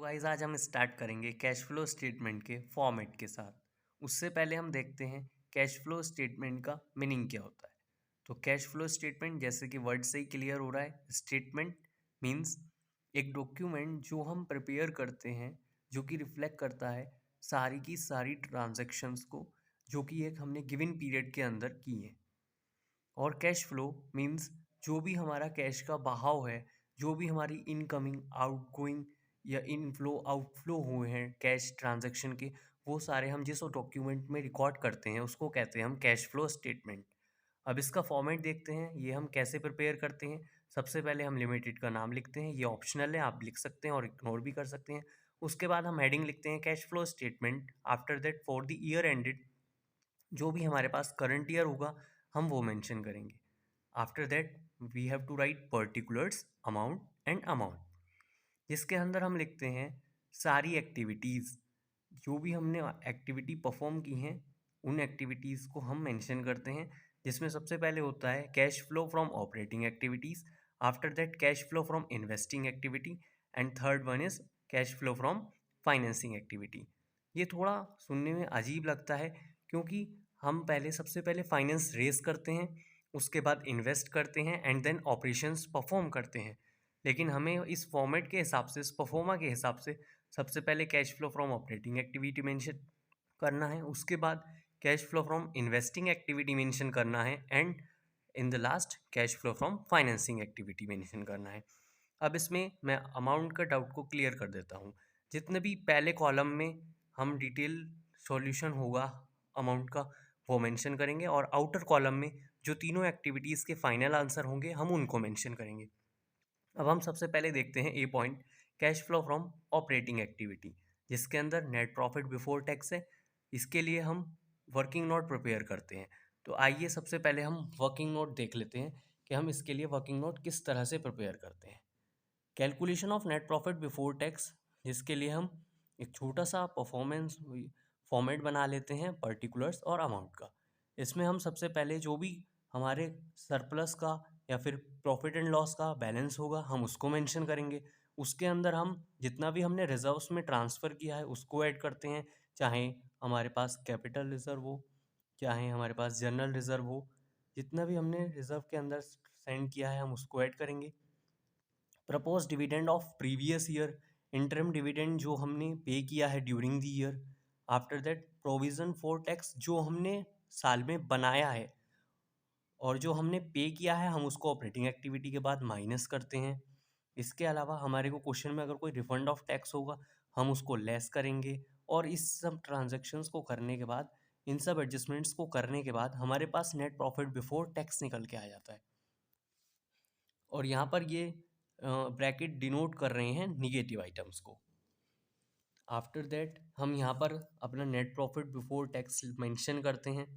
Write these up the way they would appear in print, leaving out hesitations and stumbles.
Guys आज हम start करेंगे कैश फ्लो स्टेटमेंट के फॉर्मेट के साथ। उससे पहले हम देखते हैं कैश फ्लो स्टेटमेंट का मीनिंग क्या होता है। तो कैश फ्लो स्टेटमेंट जैसे कि वर्ड से ही क्लियर हो रहा है, स्टेटमेंट मीन्स एक डॉक्यूमेंट जो हम प्रिपेयर करते हैं, जो कि रिफ्लेक्ट करता है सारी की सारी ट्रांजैक्शंस को जो कि एक हमने गिवन पीरियड के अंदर की है। और कैश फ्लो मीन्स जो भी हमारा कैश का बहाव है, जो भी हमारी इनकमिंग आउटगोइंग या इनफ्लो आउटफ्लो हुए हैं कैश ट्रांजैक्शन के, वो सारे हम जिस डॉक्यूमेंट में रिकॉर्ड करते हैं उसको कहते हैं हम कैश फ्लो स्टेटमेंट। अब इसका फॉर्मेट देखते हैं, ये हम कैसे प्रिपेयर करते हैं। सबसे पहले हम लिमिटेड का नाम लिखते हैं, ये ऑप्शनल है, आप लिख सकते हैं और इग्नोर भी कर सकते हैं। उसके बाद हम हेडिंग लिखते हैं cash flow statement. After that for the year ended, जो भी हमारे पास करंट ईयर होगा हम वो मेंशन करेंगे। After that we have to write particulars, amount and amount, जिसके अंदर हम लिखते हैं सारी एक्टिविटीज़, जो भी हमने एक्टिविटी परफॉर्म की हैं उन एक्टिविटीज़ को हम मेंशन करते हैं। जिसमें सबसे पहले होता है cash flow from operating activities, after that cash flow from investing activity, and third one is cash flow from financing activity. ये थोड़ा सुनने में अजीब लगता है क्योंकि हम पहले सबसे पहले फाइनेंस रेज करते हैं, उसके बाद इन्वेस्ट करते हैं एंड देन ऑपरेशंस परफॉर्म करते हैं। लेकिन हमें इस फॉर्मेट के हिसाब से, इस परफॉर्मा के हिसाब से सबसे पहले cash flow from operating activity mention करना है, उसके बाद cash flow from investing activity mention करना है, and in the last cash flow from financing activity mention करना है। अब इसमें मैं अमाउंट का डाउट को क्लियर कर देता हूँ। जितने भी पहले कॉलम में हम डिटेल सॉल्यूशन होगा अमाउंट का वो मेंशन करेंगे, और आउटर कॉलम में जो तीनों एक्टिविटीज़ के फाइनल आंसर होंगे हम उनको मेंशन करेंगे। अब हम सबसे पहले देखते हैं A point, cash flow from operating activity, जिसके अंदर नेट प्रॉफिट बिफोर टैक्स है। इसके लिए हम वर्किंग नोट प्रिपेयर करते हैं। तो आइए सबसे पहले हम वर्किंग नोट देख लेते हैं कि हम इसके लिए वर्किंग नोट किस तरह से प्रिपेयर करते हैं। Calculation of net profit before tax, जिसके लिए हम एक छोटा सा परफॉर्मेंस फॉर्मेट बना लेते हैं पर्टिकुलर्स और अमाउंट का। इसमें हम सबसे पहले जो भी हमारे सरप्लस का या फिर प्रॉफिट एंड लॉस का बैलेंस होगा हम उसको मेंशन करेंगे। उसके अंदर हम जितना भी हमने रिजर्व्स में ट्रांसफ़र किया है उसको ऐड करते हैं, चाहे हमारे पास कैपिटल रिजर्व हो, चाहे हमारे पास जनरल रिजर्व हो। जितना भी हमने रिजर्व के अंदर सेंड किया है हम उसको ऐड करेंगे। Propose dividend of previous year, interim dividend जो हमने पे किया है during the year. After that provision for tax, जो हमने साल में बनाया है और जो हमने पे किया है हम उसको ऑपरेटिंग एक्टिविटी के बाद माइनस करते हैं। इसके अलावा हमारे को क्वेश्चन में अगर कोई रिफंड ऑफ टैक्स होगा हम उसको लेस करेंगे। और इस सब ट्रांजैक्शंस को करने के बाद, इन सब एडजस्टमेंट्स को करने के बाद हमारे पास नेट प्रॉफिट बिफोर टैक्स निकल के आ जाता है। और यहाँ पर ये ब्रैकेट डिनोट कर रहे हैं निगेटिव आइटम्स को। आफ्टर दैट हम यहाँ पर अपना net profit before tax mention करते हैं।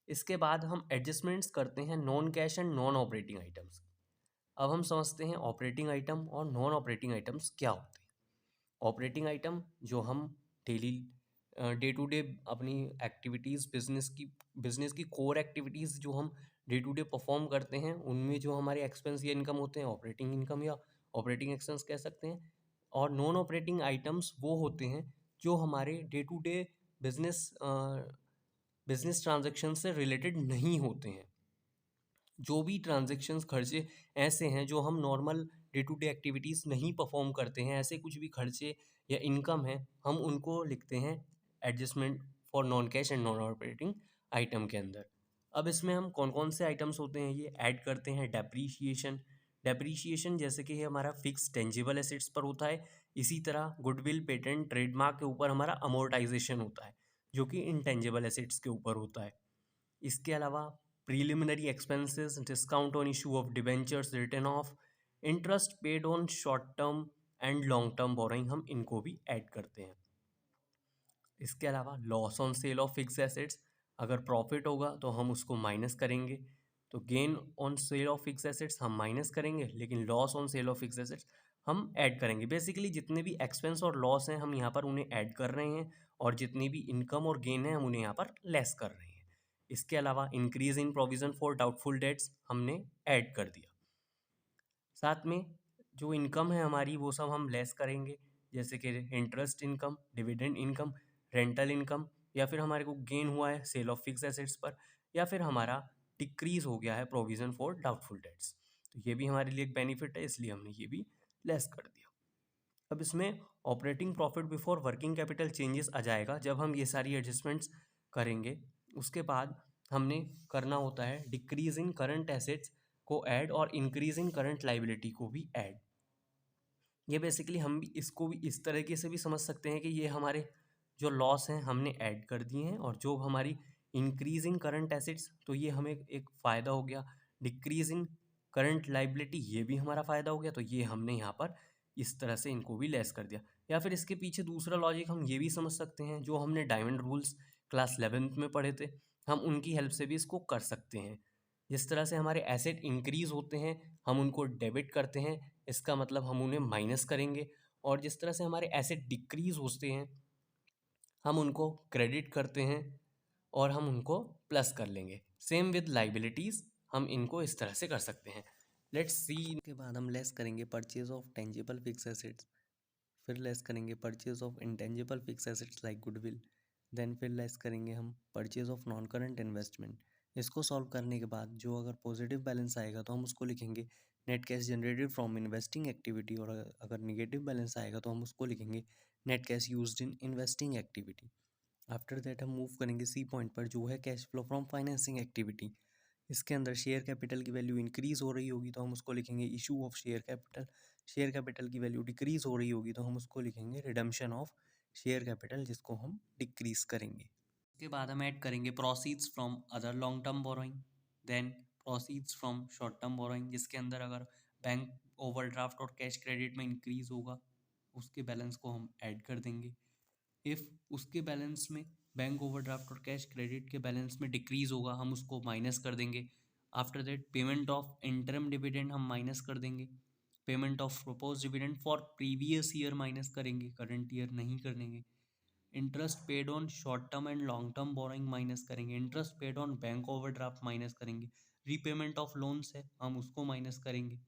इसके बाद हम एडजस्टमेंट्स करते हैं non cash and non operating items. अब हम समझते हैं ऑपरेटिंग आइटम और नॉन ऑपरेटिंग आइटम्स क्या होते हैं। ऑपरेटिंग आइटम जो हम डेली डे टू डे अपनी एक्टिविटीज़, बिजनेस की कोर एक्टिविटीज़ जो हम डे टू डे परफॉर्म करते हैं उनमें जो हमारे एक्सपेंस या इनकम होते हैं ऑपरेटिंग इनकम या ऑपरेटिंग एक्सपेंस कह सकते हैं। और नॉन ऑपरेटिंग आइटम्स वो होते हैं जो हमारे day to day business business transaction से रिलेटेड नहीं होते हैं। जो भी ट्रांजेक्शन्स खर्चे ऐसे हैं जो हम normal day to day activities नहीं परफॉर्म करते हैं, ऐसे कुछ भी खर्चे या इनकम है हम उनको लिखते हैं adjustment for non cash and non operating item के अंदर। अब इसमें हम कौन कौन से आइटम्स होते हैं ये ऐड करते हैं। डेप्रीशिएशन, डेप्रीशिएशन जैसे कि ये हमारा फिक्स टेंजिबल एसेट्स पर होता है। इसी तरह गुडविल, पेटेंट, ट्रेडमार्क के ऊपर हमारा अमोर्टाइजेशन होता है जो कि इंटेंजिबल एसेट्स के ऊपर होता है। इसके अलावा preliminary expenses, discount on issue of debentures, return of interest paid on short term and long term borrowing, हम इनको भी ऐड करते हैं। इसके अलावा loss on sale of fix assets, अगर प्रॉफिट होगा तो हम उसको माइनस करेंगे, तो gain on sale of fix assets हम माइनस करेंगे, लेकिन loss on sale of fix assets हम ऐड करेंगे। बेसिकली जितने भी एक्सपेंस और लॉस हैं हम यहाँ पर उन्हें ऐड कर रहे हैं, और जितनी भी इनकम और गेन है हम उन्हें यहाँ पर लेस कर रहे हैं। इसके अलावा increase in provision for doubtful debts हमने ऐड कर दिया। साथ में जो इनकम है हमारी वो सब हम लेस करेंगे, जैसे कि interest income, dividend income, rental income, या फिर हमारे को गेन हुआ है सेल ऑफ फिक्स एसेट्स पर, या फिर हमारा डिक्रीज हो गया है प्रोविजन फॉर डाउटफुल डेट्स। तो ये भी हमारे लिए एक बेनिफिट है, इसलिए हमने ये भी लेस कर दिया। अब इसमें operating profit before working capital changes आ जाएगा जब हम ये सारी एडजस्टमेंट्स करेंगे। उसके बाद हमने करना होता है डिक्रीज इन करंट एसेट्स को ऐड और इंक्रीज इन करंट लाइबिलिटी को भी ऐड। ये बेसिकली हम भी इसको भी इस तरीके से भी समझ सकते हैं कि ये हमारे जो लॉस हैं हमने ऐड कर दिए हैं, और जो हमारी इंक्रीज इन करंट एसेट्स तो ये हमें एक फ़ायदा हो गया, डिक्रीज इन करंट लाइबिलिटी ये भी हमारा फ़ायदा हो गया, तो ये हमने यहाँ पर इस तरह से इनको भी लेस कर दिया। या फिर इसके पीछे दूसरा लॉजिक हम ये भी समझ सकते हैं, जो हमने डायमंड रूल्स क्लास 11th में पढ़े थे, हम उनकी हेल्प से भी इसको कर सकते हैं। जिस तरह से हमारे एसेट इंक्रीज होते हैं हम उनको डेबिट करते हैं, इसका मतलब हम उन्हें माइनस करेंगे, और जिस तरह से हमारे एसेट डिक्रीज होते हैं हम उनको क्रेडिट करते हैं और हम उनको प्लस कर लेंगे। सेम विद लाइबिलिटीज़, हम इनको इस तरह से कर सकते हैं। Let's see. के बाद हम लेस करेंगे purchase of tangible fixed assets, फिर लेस करेंगे purchase of intangible fixed assets like goodwill, then फिर लेस करेंगे हम purchase of non current investment. इसको सॉल्व करने के बाद जो अगर पॉजिटिव बैलेंस आएगा तो हम उसको लिखेंगे net cash generated from investing activity, और अगर निगेटिव बैलेंस आएगा तो हम उसको लिखेंगे net cash used in investing activity. After that हम मूव करेंगे सी पॉइंट पर, जो है cash flow from financing activity. इसके अंदर शेयर कैपिटल की वैल्यू इंक्रीज हो रही होगी तो हम उसको लिखेंगे issue of share capital. Share capital की वैल्यू डिक्रीज हो रही होगी तो हम उसको लिखेंगे रिडम्पशन ऑफ शेयर कैपिटल, जिसको हम डिक्रीज करेंगे। उसके बाद हम ऐड करेंगे proceeds from other long term borrowing, then proceeds from short term borrowing, जिसके अंदर अगर बैंक ओवरड्राफ्ट और कैश क्रेडिट में इंक्रीज होगा उसके बैलेंस को हम ऐड कर देंगे। इफ़ उसके बैलेंस में बैंक ओवरड्राफ्ट और कैश क्रेडिट के बैलेंस में डिक्रीज होगा हम उसको माइनस कर देंगे। After that payment of interim dividend हम माइनस कर देंगे। Payment of propose dividend for previous year minus करेंगे, करंट ईयर नहीं करेंगे। Interest paid on short term and long term borrowing minus करेंगे। Interest paid on bank overdraft minus करेंगे। Repayment of loans है हम उसको माइनस करेंगे।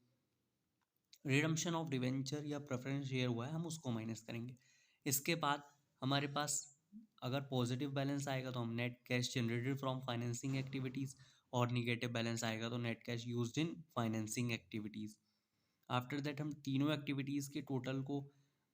रिडम्पशन ऑफ डिवेंचर या प्रेफरेंस शेयर हुआ है हम उसको माइनस करेंगे। इसके बाद हमारे पास अगर पॉजिटिव बैलेंस आएगा तो हम net cash generated from financing activities, और निगेटिव बैलेंस आएगा तो net cash used in financing activities. After that हम तीनों एक्टिविटीज़ के टोटल को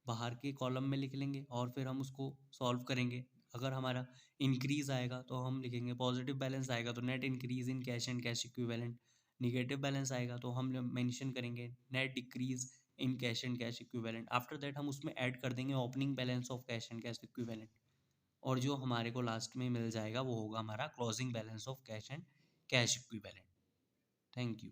बाहर के कॉलम में लिख लेंगे और फिर हम उसको सॉल्व करेंगे। अगर हमारा इंक्रीज आएगा तो हम लिखेंगे पॉजिटिव बैलेंस आएगा तो net increase in cash and cash equivalent. Negative balance आएगा तो हम मेंशन करेंगे net decrease in cash and cash equivalent. After that हम उसमें ऐड कर देंगे opening balance of cash and cash equivalent, और जो हमारे को लास्ट में मिल जाएगा वो होगा हमारा closing balance of cash and cash equivalent. Thank you.